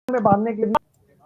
में बांधने के लिए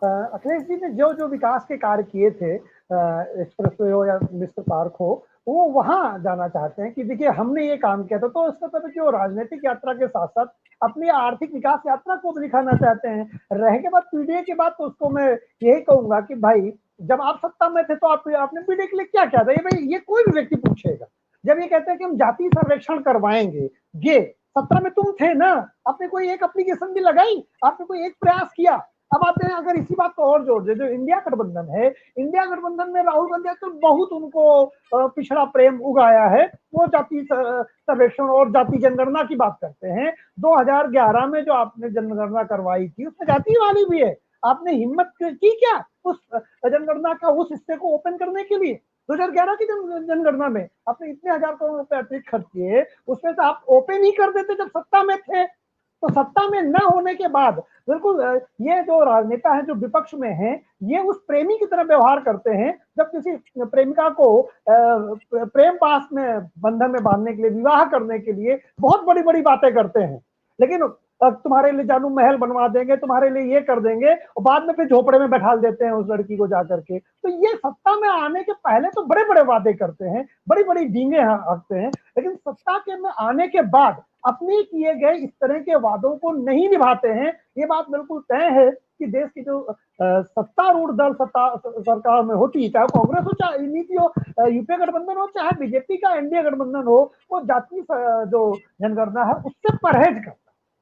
अखिलेश जी ने जो जो विकास के कार्य किए थे, एक्सप्रेसवे हो या मिस्टर पार्क हो, वो वहां जाना चाहते हैं कि देखिए हमने ये काम किया था। तो इसका मतलब कि वो राजनीतिक यात्रा के साथ साथ अपनी आर्थिक विकास यात्रा को भी दिखाना चाहते हैं। रह के बाद पीडीए के बाद तो उसको मैं यही कहूंगा कि भाई जब आप सत्ता में थे तो आपने पीडीए के लिए क्या किया था, ये भाई ये कोई भी व्यक्ति पूछेगा। जब ये कहते हैं कि हम जाति सर्वेक्षण करवाएंगे, ये 17 में तुम थे ना, आपने कोई एक एप्लीकेशन भी लगाई, आपने कोई एक प्रयास किया। अब आते हैं अगर इसी बात को और जोड़ दे, जो इंडिया गठबंधन है, इंडिया गठबंधन में राहुल गांधी आजकल बहुत उनको पिछड़ा प्रेम उगाया है। वो जाति सर्वेक्षण और जाति जनगणना की बात करते हैं। 2011 में जो आपने जनगणना करवाई थी उसमें जाति वाली भी है। आपने हिम्मत की क्या उस जनगणना का उस हिस्से को ओपन करने के लिए? 2011 की जनगणना में आपने इतने हजार करोड़ रुपए अतिरिक्त खर्च किए, उसमें से आप ओपन ही कर देते जब सत्ता में थे। तो सत्ता में न होने के बाद बिल्कुल ये जो राजनेता हैं जो विपक्ष में हैं, ये उस प्रेमी की तरह व्यवहार करते हैं। जब किसी प्रेमिका को प्रेम पास में बंधन में बांधने के लिए, विवाह करने के लिए बहुत बड़ी बड़ी बातें करते हैं, लेकिन तुम्हारे लिए जानू महल बनवा देंगे, तुम्हारे लिए ये कर देंगे, और बाद में फिर झोपड़े में बैठा देते हैं उस लड़की को जाकर के। तो ये सत्ता में आने के पहले तो बड़े बड़े वादे करते हैं, बड़ी बड़ी डींगे हाँकते हैं, लेकिन सत्ता के में आने के बाद अपने किए गए इस तरह के वादों को नहीं निभाते हैं। ये बात बिल्कुल तय है कि देश की जो सत्तारूढ़ दल सरकार में होती है, चाहे कांग्रेस हो, चाहे नीति हो, यूपीए गठबंधन हो, चाहे बीजेपी का एनडीए गठबंधन हो, वो जाति जो जनगणना है उससे परहेज करता है।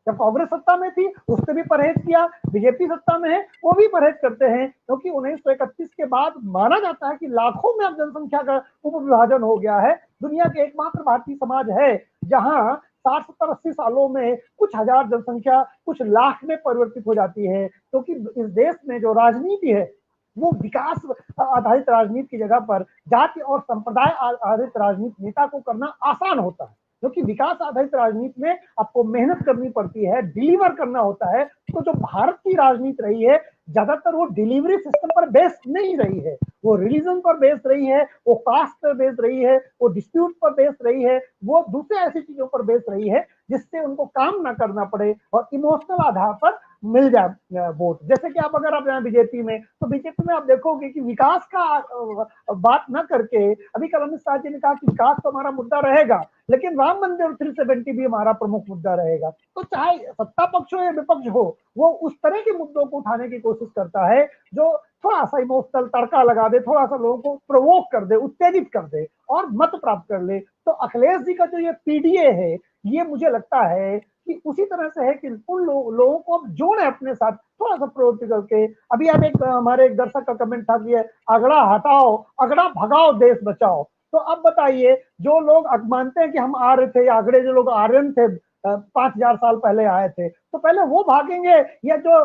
जब कांग्रेस सत्ता में थी उससे भी परहेज किया, बीजेपी सत्ता में है वो भी परहेज करते हैं, क्योंकि 1931 के बाद माना जाता है कि लाखों में अब जनसंख्या का उपविभाजन हो गया है। दुनिया के एकमात्र भारतीय समाज है जहां 60, 70, 80 सालों में कुछ हजार जनसंख्या कुछ लाख में परिवर्तित हो जाती है, क्योंकि इस देश में जो राजनीति है वो विकास आधारित राजनीति की जगह पर जाति और संप्रदाय आधारित राजनीति नेता को करना आसान होता है, क्योंकि विकास आधारित राजनीति में आपको मेहनत करनी पड़ती है, डिलीवर करना होता है। तो जो भारत की राजनीति रही है ज्यादातर वो डिलीवरी सिस्टम पर बेस्ड नहीं रही है, वो रिलीजन पर बेस्ड रही है, वो कास्ट पर बेस्ड रही है, वो डिस्प्यूट पर बेस्ड रही है, वो दूसरे ऐसी चीजों पर बेस्ड रही है जिससे उनको काम ना करना पड़े और इमोशनल आधार पर मिल जाए वोट। जैसे कि आप अगर आप जाए बीजेपी में, तो बीजेपी में आप देखोगे कि विकास का बात ना करके, अभी कल अमित शाह जी ने कहा कि विकास तो हमारा मुद्दा रहेगा, लेकिन राम मंदिर 370 भी हमारा प्रमुख मुद्दा रहेगा। तो चाहे सत्ता पक्ष हो या विपक्ष हो, वो उस तरह के मुद्दों को उठाने की कोशिश करता है जो थोड़ा सा इमोशनल तड़का लगा दे, थोड़ा सा लोगों को प्रोवोक कर दे, उत्तेजित कर दे और मत प्राप्त कर ले। तो अखिलेश जी का जो ये पीडीए है, ये मुझे लगता है कि उसी तरह से है कि उन लोगों को अब जोड़े अपने साथ, थोड़ा सा प्रवृत्ति करके। अभी आप हमारे एक दर्शक का कमेंट था कि अगड़ा हटाओ, अगड़ा भगाओ, देश बचाओ। तो अब बताइए, जो लोग मानते हैं कि हम आ रहे थे, या अगड़े जो लोग आर्यन थे 5000 साल पहले आए थे, तो पहले वो भागेंगे, या जो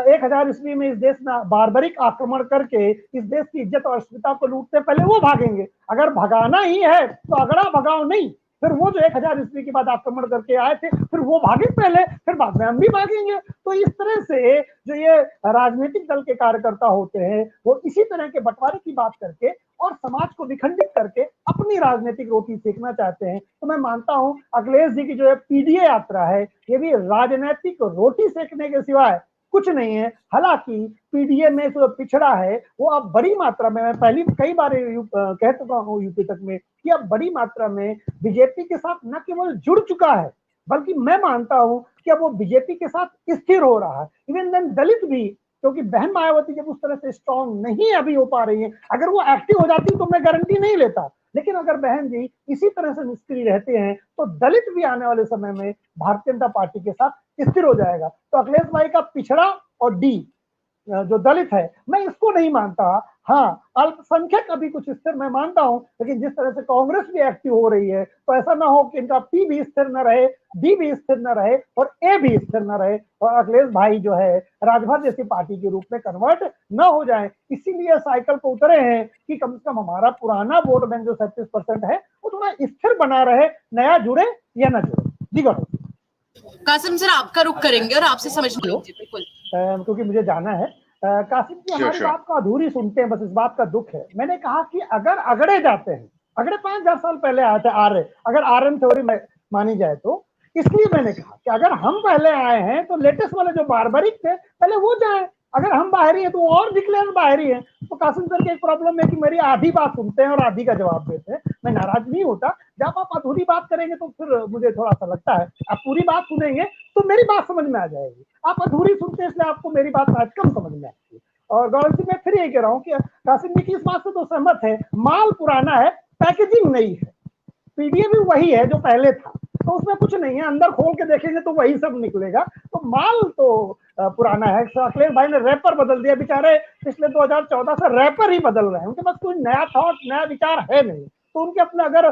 1000 ईस्वी में इस देश में बारबरिक आक्रमण करके इस देश की इज्जत और अस्मिता को लूटते पहले वो भागेंगे? अगर भगाना ही है तो अगड़ा भगाओ नहीं, फिर वो जो 1000 ईस्वी के बाद आक्रमण करके आए थे फिर वो भागे पहले, फिर बाद में हम भी भागेंगे। तो इस तरह से जो ये राजनीतिक दल के कार्यकर्ता होते हैं वो इसी तरह के बंटवारे की बात करके और समाज को विखंडित करके अपनी राजनीतिक रोटी सेकना चाहते हैं। तो मैं मानता हूं अखिलेश जी की जो पीडीए यात्रा है ये भी राजनीतिक रोटी सेकने के सिवाय कुछ नहीं है। हालांकि पीडीए में जो पिछड़ा है वो अब बड़ी मात्रा में, मैं पहली कई बार कह चुका हूं यूपी तक में, कि अब बड़ी मात्रा में बीजेपी के साथ न केवल जुड़ चुका है, बल्कि मैं मानता हूं कि अब वो बीजेपी के साथ स्थिर हो रहा है। इवन देन दलित भी, क्योंकि बहन मायावती जब उस तरह से स्ट्रांग नहीं अभी हो पा रही है, अगर वो एक्टिव हो जाती तो मैं गारंटी नहीं लेता, लेकिन अगर बहन जी इसी तरह से निष्क्रिय रहते हैं तो दलित भी आने वाले समय में भारतीय जनता पार्टी के साथ स्थिर हो जाएगा। तो अखिलेश भाई का पिछड़ा और डी जो दलित है, मैं इसको नहीं मानता। हाँ, अल्पसंख्यक अभी कुछ स्थिर मैं मानता हूं, लेकिन जिस तरह से कांग्रेस भी एक्टिव हो रही है तो ऐसा ना हो कि इनका पी भी स्थिर न रहे, डी भी स्थिर न रहे और ए भी स्थिर न रहे, और अखिलेश भाई जो है राजभर जैसी पार्टी के रूप में कन्वर्ट न हो जाए। इसीलिए साइकिल को उतरे हैं कि कम से कम हमारा पुराना वोट बैंक जो 37% है वो थोड़ा स्थिर बना रहे, नया जुड़े या न जुड़े। जी गौरव। कासिम सर, आपका रुख करेंगे और आपसे समझने बिल्कुल, क्योंकि मुझे जाना है। कासिम जी हमारी बात को अधूरी सुनते हैं, बस इस बात का दुख है। मैंने कहा कि अगर अगड़े जाते हैं, अगड़े 5000 साल पहले आए थे आर्य, अगर आर्यन थ्योरी में मानी जाए तो, इसलिए मैंने कहा कि अगर हम पहले आए हैं तो लेटेस्ट वाले जो बारबरिक थे पहले वो जाए, अगर हम बाहरी हैं तो वो और डिक्लेयर बाहरी हैं। तो कासिम सर की एक प्रॉब्लम है कि मेरी आधी बात सुनते हैं और आधी का जवाब देते हैं। मैं नाराज नहीं होता, जब आप अधूरी बात करेंगे तो फिर मुझे थोड़ा सा लगता है, आप पूरी बात सुनेंगे तो मेरी बात समझ में आ जाएगी, आप अधूरी सुनते हैं इसलिए आपको मेरी बात आज कम समझ में आती है। और गौरव सिंह, मैं फिर यही कह रहा हूँ कि कासिम जी की इस बात से तो सहमत है, माल पुराना है, पैकेजिंग नई है, पीडीए भी वही है जो पहले था, तो उसमें कुछ नहीं है, अंदर खोल के देखेंगे तो वही सब निकलेगा। तो माल तो पुराना है। अखिलेश भाई ने रैपर बदल दिया, बेचारे पिछले 2014 से रैपर ही बदल रहे हैं, उनके पास कोई नया थॉट, नया विचार है नहीं। तो उनके अपने, अगर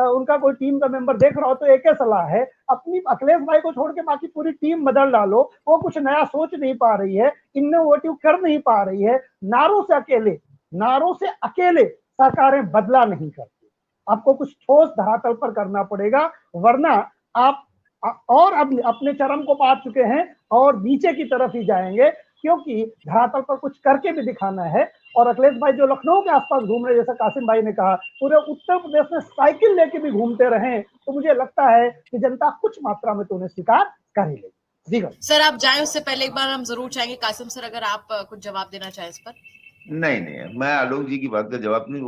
उनका कोई टीम का मेंबर देख रहा हो तो एक ही सलाह है, अपनी अखिलेश भाई को छोड़ के बाकी पूरी टीम बदल डालो। वो कुछ नया सोच नहीं पा रही है, इनोवेटिव कर नहीं पा रही है, नारों से अकेले सरकारें बदला नहीं करती। आपको कुछ ठोस धरातल पर करना पड़ेगा, वरना आप और अब अपने चरम को पा चुके हैं और नीचे की तरफ ही जाएंगे, क्योंकि धरातल पर कुछ करके भी दिखाना है। और अखिलेश भाई जो लखनऊ के आसपास घूम रहे, जैसा कासिम भाई ने कहा, पूरे उत्तर प्रदेश में साइकिल लेके भी घूमते रहे, तो मुझे लगता है कि जनता कुछ मात्रा में तो उन्हें स्वीकार कर ही लेगी। जी सर, आप जाएं उससे पहले एक बार हम जरूर चाहेंगे कासिम सर, अगर आप कुछ जवाब देना चाहें इस पर। नहीं, मैं आलोक जी की बात का जवाब नहीं,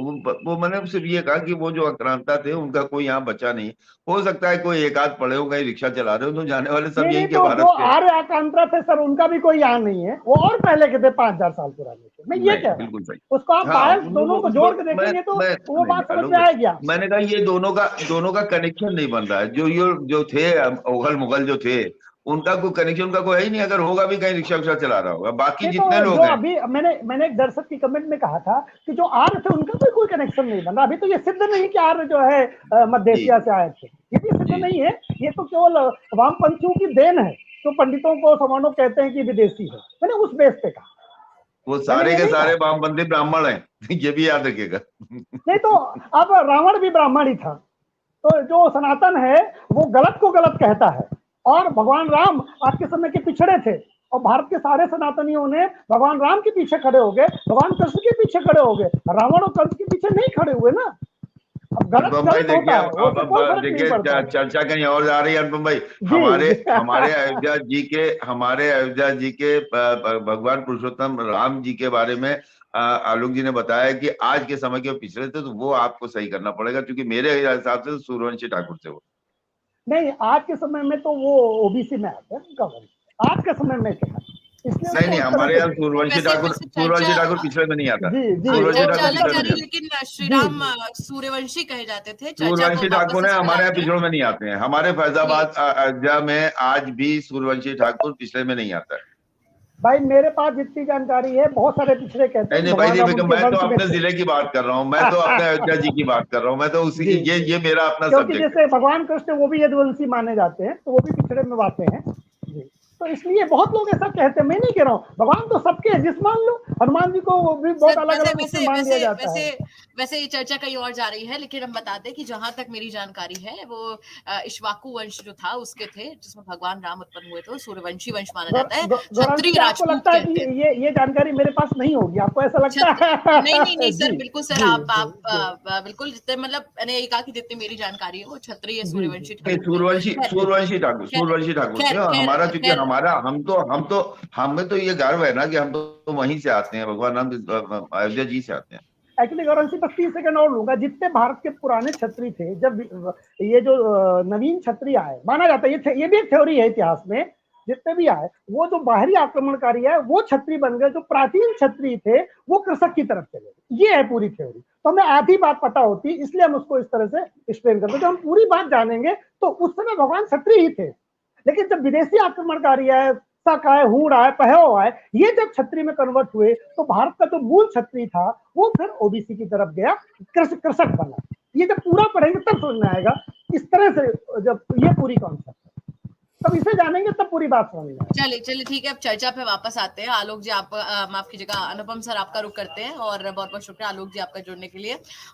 वो मैंने सिर्फ ये कहा कि वो जो आक्रांता थे उनका कोई यहाँ बचा नहीं। हो सकता है कोई एक आध पड़े हो, कहीं रिक्शा चला रहे हो, तो जाने वाले सब यही के भारत के। आर्य आकांक्षा थे सर, उनका भी कोई यहाँ नहीं है, वो और पहले के थे, 5000 साल पुराने थे। मैं ये कह रहा हूँ, उसको आप दोनों को जोड़ के देखेंगे तो वो बात समझ में आएगी। मैंने कहा ये दोनों का कनेक्शन नहीं बन रहा है। जो थे ओघल मुगल जो थे, उनका कोई कनेक्शन, उनका कोई है ही नहीं। अगर होगा भी कहीं रिक्शा उक्शा चला रहा होगा। बाकी जितने लोग हैं, अभी मैंने एक दर्शक की कमेंट में कहा था कि जो आर्य थे उनका भी कोई कनेक्शन नहीं बन रहा। अभी तो ये सिद्ध नहीं कि आर्य जो है मध्य एशिया से आए थे, ये भी सिद्ध नहीं है। ये तो केवल वामपंथियों की देन है, जो पंडितों को सवर्णों कहते हैं कि विदेशी है। मैंने उस बेस पे कहा, वो सारे के सारे वामपंथी ब्राह्मण हैं, ये भी याद रखिएगा। नहीं तो अब रावण भी ब्राह्मण ही था। तो जो सनातन है वो गलत को गलत कहता है, और भगवान राम आज के समय के पिछड़े थे, और भारत के सारे सनातनियों ने भगवान राम के पीछे खड़े हो गए, भगवान कृष्ण के पीछे खड़े हो गए, रावण और कंस के पीछे नहीं खड़े हुए ना। अब गलत होता है, देखिए चर्चा कहीं और जा रही है अनुपम भाई। हमारे अयोध्या जी के भगवान पुरुषोत्तम राम जी के बारे में आलोक जी ने बताया कि आज के समय के पिछड़े थे, तो वो आपको सही करना पड़ेगा, क्योंकि मेरे हिसाब से सूर्यवंशी ठाकुर थे वो। नहीं, आज के समय में तो वो ओबीसी में आते हैं, आज के समय में क्या, नहीं, हमारे यहाँ सूर्यवंशी ठाकुर पिछड़े में नहीं आता। लेकिन श्री राम सूर्यवंशी कहे जाते थे। सूर्यवंशी ठाकुर है, हमारे यहाँ पिछड़े में नहीं आते हैं। हमारे फैजाबाद अयोध्या में आज भी सूर्यवंशी ठाकुर पिछड़े में नहीं आता है। भाई मेरे पास जितनी जानकारी है, बहुत सारे पिछड़े कहते हैं। नहीं भाई, मैं तो अपने जिले की बात कर रहा हूँ, मैं तो अपने अयोध्या जी की बात कर रहा हूँ, मैं तो उसी ये मेरा अपना सब्जेक्ट है। जैसे भगवान कृष्ण वो भी यदुवंशी माने जाते हैं, तो वो भी पिछड़े में आते हैं। तो इसलिए बहुत लोग ऐसा कहते हैं, मैं नहीं कह रहा हूँ, भगवान तो सबके हैं, जिस मान लो हनुमान जी को भी बहुत अलग अलग मान दिया जाता है। वैसे ये चर्चा कहीं और जा रही है, लेकिन हम बताते हैं कि जहां तक मेरी जानकारी है, वो इक्ष्वाकु वंश जो था उसके थे, जिसमें भगवान राम उत्पन्न हुए थे, सूर्यवंशी वंश माना जाता है। क्षत्रिय राजपूत लगता है कि ये जानकारी मेरे पास नहीं होगी, आपको ऐसा लगता है? नहीं सर, बिल्कुल सर, आप बिल्कुल, जितने मतलब मैंने ये कहा कि जितनी मेरी जानकारी है वो क्षत्रिय सूर्यवंशी ठाकुर हमारा, क्योंकि हमें तो ये गर्व है ना कि हम तो वहीं से आते हैं, भगवान राम अयोध्या जी से आते हैं। एक्चुअली गौरव सिंह, 30 सेकंड और लूंगा। जितने भारत के पुराने क्षत्रिय थे, जब ये जो नवीन क्षत्रिय आए, माना जाता है, ये भी एक थ्योरी है इतिहास में, जितने भी आए वो जो बाहरी आक्रमणकारी है वो क्षत्रिय बन गए, जो प्राचीन क्षत्रिय थे वो कृषक की तरफ चले गए। ये है पूरी थ्योरी। तो हमें आधी बात पता होती, इसलिए हम उसको इस तरह से एक्सप्लेन करते हैं। जब हम पूरी बात जानेंगे तो उस समय भगवान क्षत्रिय ही थे, लेकिन जब विदेशी आक्रमणकारी आए, शक आए, हूण आए, पहव आए, ये जब क्षत्रिय में कन्वर्ट हुए, तो भारत का जो मूल क्षत्रिय था वो फिर ओबीसी की तरफ गया, कृषक बना। ये जब पूरा पढ़ेंगे तब समझ में आएगा, इस तरह से जब ये पूरी कॉन्सेप्ट, तब इसे जानेंगे तब पूरी बात समझ में आएगी। चलिए ठीक है, अब चर्चा पे वापस आते हैं। आलोक जी, आप माफ कीजिएगा, अनुपम सर आपका रुख करते हैं, और बहुत बहुत शुक्रिया आलोक जी आपका जुड़ने के लिए।